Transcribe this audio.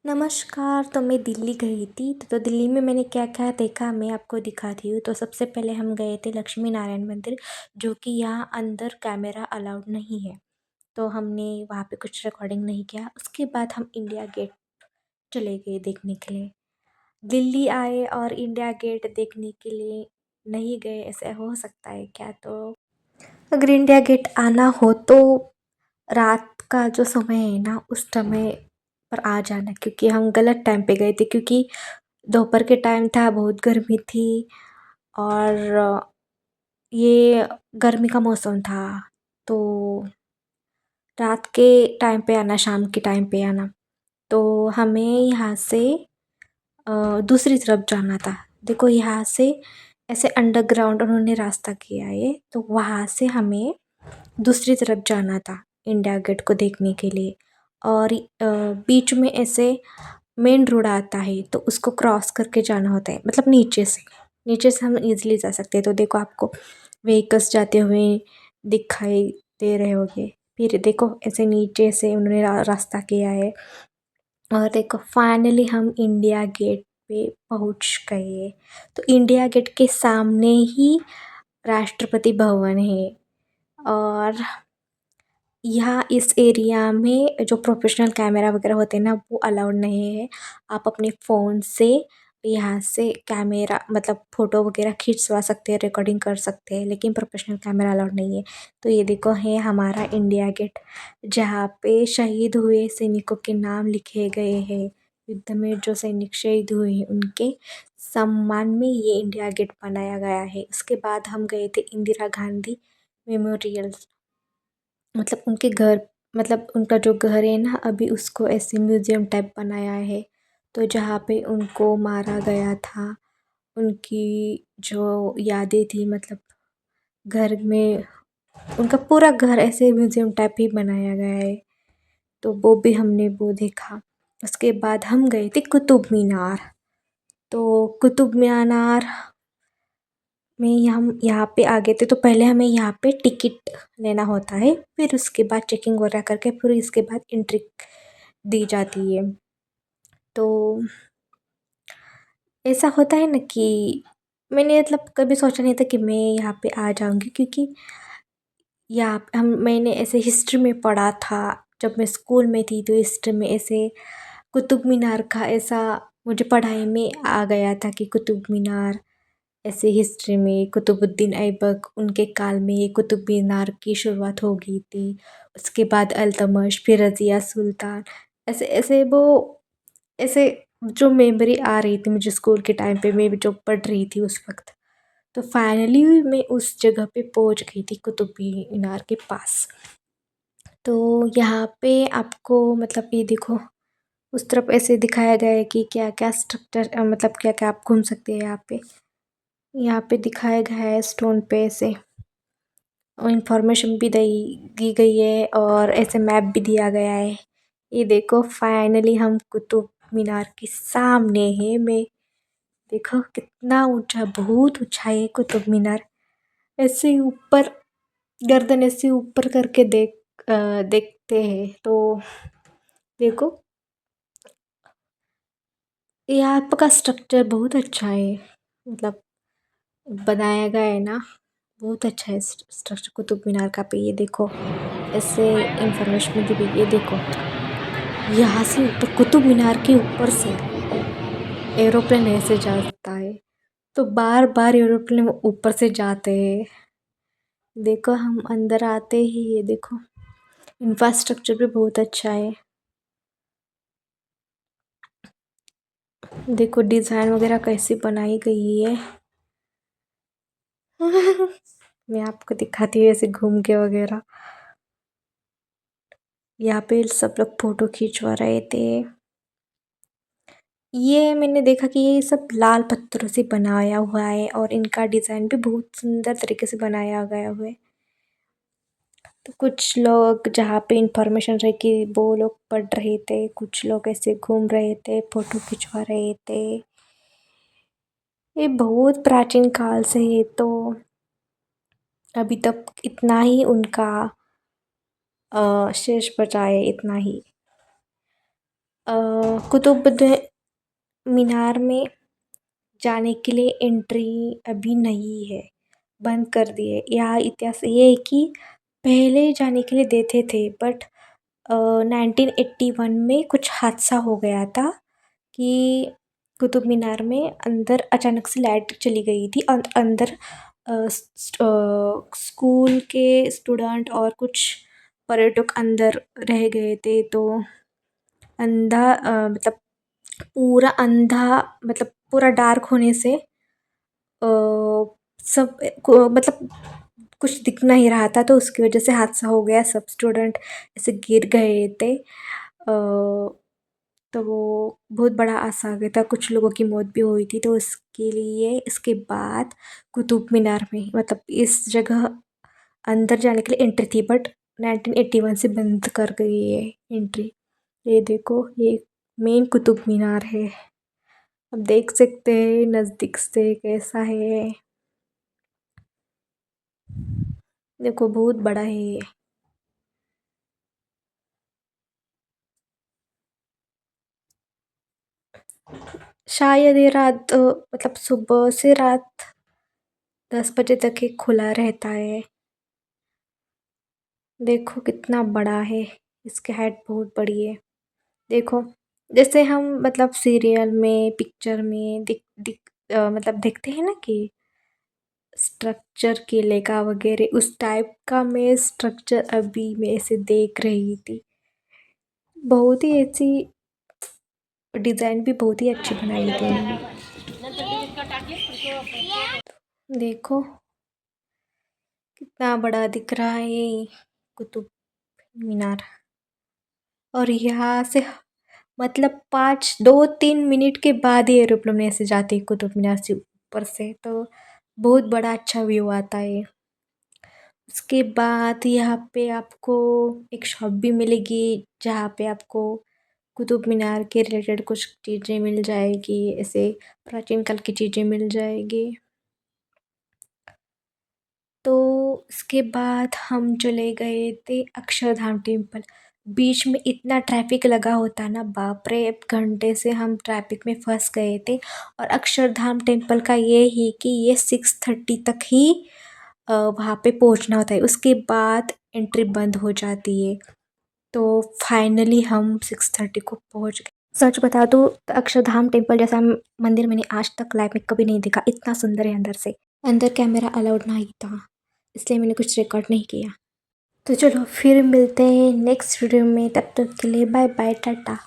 नमस्कार। तो मैं दिल्ली गई थी तो दिल्ली में मैंने क्या क्या देखा मैं आपको दिखाती हूँ। तो सबसे पहले हम गए थे लक्ष्मी नारायण मंदिर, जो कि यहाँ अंदर कैमरा अलाउड नहीं है। तो हमने वहाँ पे कुछ रिकॉर्डिंग नहीं किया। उसके बाद हम इंडिया गेट चले गए देखने के लिए। दिल्ली आए और इंडिया गेट देखने के लिए नहीं गए, ऐसा हो सकता है क्या? तो अगर इंडिया गेट आना हो तो रात का जो समय है ना, उस समय पर आ जाना, क्योंकि हम गलत टाइम पे गए थे। क्योंकि दोपहर के टाइम था, बहुत गर्मी थी और ये गर्मी का मौसम था। तो रात के टाइम पे आना, शाम के टाइम पे आना। तो हमें यहाँ से दूसरी तरफ जाना था। देखो यहाँ से ऐसे अंडरग्राउंड उन्होंने रास्ता किया है, तो वहाँ से हमें दूसरी तरफ जाना था इंडिया गेट को देखने के लिए। और बीच में ऐसे मेन रोड आता है, तो उसको क्रॉस करके जाना होता है, मतलब नीचे से हम इजीली जा सकते हैं। तो देखो आपको व्हीकल्स जाते हुए दिखाई दे रहे होंगे। फिर देखो ऐसे नीचे से उन्होंने रास्ता किया है। और देखो फाइनली हम इंडिया गेट पे पहुंच गए। तो इंडिया गेट के सामने ही राष्ट्रपति भवन है। और यहाँ इस एरिया में जो प्रोफेशनल कैमरा वगैरह होते हैं ना, वो अलाउड नहीं है। आप अपने फ़ोन से यहाँ से कैमरा मतलब फ़ोटो वगैरह खिंचवा सकते हैं, रिकॉर्डिंग कर सकते हैं, लेकिन प्रोफेशनल कैमरा अलाउड नहीं है। तो ये देखो है हमारा इंडिया गेट, जहाँ पे शहीद हुए सैनिकों के नाम लिखे गए हैं। युद्ध में जो सैनिक शहीद हुए हैं उनके सम्मान में ये इंडिया गेट बनाया गया है। उसके बाद हम गए थे इंदिरा गांधी मेमोरियल, मतलब उनके घर, मतलब उनका जो घर है ना, अभी उसको ऐसे म्यूज़ियम टाइप बनाया है। तो जहाँ पे उनको मारा गया था, उनकी जो यादें थी, मतलब घर में उनका पूरा घर ऐसे म्यूज़ियम टाइप ही बनाया गया है। तो वो भी हमने वो देखा। उसके बाद हम गए थे कुतुब मीनार। तो कुतुब मीनार में हम यहाँ पे आ गए थे। तो पहले हमें यहाँ पे टिकट लेना होता है, फिर उसके बाद चेकिंग वगैरह करके फिर इसके बाद एंट्री दी जाती है। तो ऐसा होता है ना कि मैंने मतलब कभी सोचा नहीं था कि मैं यहाँ पे आ जाऊँगी, क्योंकि यहाँ पे मैंने ऐसे हिस्ट्री में पढ़ा था। जब मैं स्कूल में थी तो हिस्ट्री में ऐसे कुतुब मीनार का ऐसा मुझे पढ़ाई में आ गया था कि कुतुब मीनार ऐसे हिस्ट्री में कुतुबुद्दीन ऐबक उनके काल में ये कुतुब मीनार की शुरुआत हो गई थी। उसके बाद अल्तमश, फिर रज़िया सुल्तान, ऐसे ऐसे वो ऐसे जो मेमोरी आ रही थी मुझे स्कूल के टाइम पे, मैं भी जो पढ़ रही थी उस वक्त। तो फाइनली मैं उस जगह पे पहुंच गई थी, कुतुब मीनार के पास। तो यहाँ पे आपको मतलब ये देखो, उस तरफ ऐसे दिखाया गया है कि क्या क्या स्ट्रक्चर, मतलब क्या क्या आप घूम सकते हैं यहाँ पे। यहाँ पे दिखाया गया है स्टोन पे ऐसे इंफॉर्मेशन भी दी गई है और ऐसे मैप भी दिया गया है। ये देखो फाइनली हम कुतुब मीनार के सामने है। मैं देखो कितना ऊंचा, बहुत ऊंचा है कुतुब मीनार। ऐसे ऊपर गर्दन ऐसे ऊपर करके देखते हैं तो देखो यहाँ का स्ट्रक्चर बहुत अच्छा है, मतलब बनाया गया है ना, बहुत अच्छा है स्ट्रक्चर कुतुब मीनार का। पे ये देखो ऐसे इंफॉर्मेशन दी गई, ये देखो यहाँ से ऊपर कुतुब मीनार के ऊपर से एरोप्लेन ऐसे जाता है। तो बार बार एरोप्लेन ऊपर से जाते हैं। देखो हम अंदर आते ही ये देखो इंफ्रास्ट्रक्चर भी बहुत अच्छा है। देखो डिज़ाइन वगैरह कैसी बनाई गई है। मैं आपको दिखाती हूँ ऐसे घूम के वगैरह। यहाँ पे सब लोग फोटो खिंचवा रहे थे। ये मैंने देखा कि ये सब लाल पत्थरों से बनाया हुआ है और इनका डिज़ाइन भी बहुत सुंदर तरीके से बनाया गया हुआ है। तो कुछ लोग जहाँ पे इंफॉर्मेशन रहे कि वो लोग पढ़ रहे थे, कुछ लोग ऐसे घूम रहे थे, फोटो खिंचवा रहे थे। ये बहुत प्राचीन काल से है, तो अभी तक इतना ही उनका शेष बचा है, इतना ही। कुतुब मीनार में जाने के लिए एंट्री अभी नहीं है, बंद कर दिए। यहाँ इतिहास ये है कि पहले जाने के लिए देते थे, बट 1981 में कुछ हादसा हो गया था कि कुतुब मीनार में अंदर अचानक से लाइट चली गई थी और अंदर स्कूल के स्टूडेंट और कुछ पर्यटक अंदर रह गए थे। तो मतलब पूरा अंधा, मतलब पूरा डार्क होने से सब को मतलब कुछ दिख नहीं रहा था, तो उसकी वजह से हादसा हो गया। सब स्टूडेंट ऐसे गिर गए थे। तो वो बहुत बड़ा हादसा हो गया था, कुछ लोगों की मौत भी हुई थी। तो उसके लिए इसके बाद कुतुब मीनार में मतलब इस जगह अंदर जाने के लिए एंट्री थी, बट 1981 से बंद कर गई है एंट्री। ये देखो, ये मेन कुतुब मीनार है। अब देख सकते हैं नज़दीक से कैसा है। देखो बहुत बड़ा है ये। शायद ये रात मतलब सुबह से रात 10 बजे तक ये खुला रहता है। देखो कितना बड़ा है, इसकी हाइट बहुत बड़ी है। देखो, जैसे हम मतलब सीरियल में, पिक्चर में मतलब देखते हैं ना कि स्ट्रक्चर किले का वगैरह, उस टाइप का मैं स्ट्रक्चर अभी मैं ऐसे देख रही थी। बहुत ही ऐसी डिज़ाइन भी बहुत ही अच्छी बनाई थी इन्होंने। देखो कितना बड़ा दिख रहा है ये कुतुब मीनार। और यहाँ से मतलब 2-3 मिनट के बाद ही एरोप्लेन ऐसे जाती है कुतुब मीनार से ऊपर से, तो बहुत बड़ा अच्छा व्यू आता है। उसके बाद यहाँ पे आपको एक शॉप भी मिलेगी, जहाँ पे आपको कुतुब मीनार के रिलेटेड कुछ चीज़ें मिल जाएगी, ऐसे प्राचीन काल की चीज़ें मिल जाएगी। तो उसके बाद हम चले गए थे अक्षरधाम टेम्पल। बीच में इतना ट्रैफिक लगा होता ना, बाप रे, 1 घंटे से हम ट्रैफिक में फंस गए थे। और अक्षरधाम टेम्पल का ये ही कि ये 6:30 तक ही वहाँ पे पहुँचना होता है, उसके बाद एंट्री बंद हो जाती है। तो फाइनली हम 6:30 को पहुँच गए। सच बता दूँ तो अक्षरधाम टेम्पल जैसा मंदिर मैंने आज तक लाइफ में कभी नहीं देखा। इतना सुंदर है अंदर से। अंदर कैमरा अलाउड नहीं था, इसलिए मैंने कुछ रिकॉर्ड नहीं किया। तो चलो फिर मिलते हैं नेक्स्ट वीडियो में, तब तक के लिए बाय बाय, टाटा।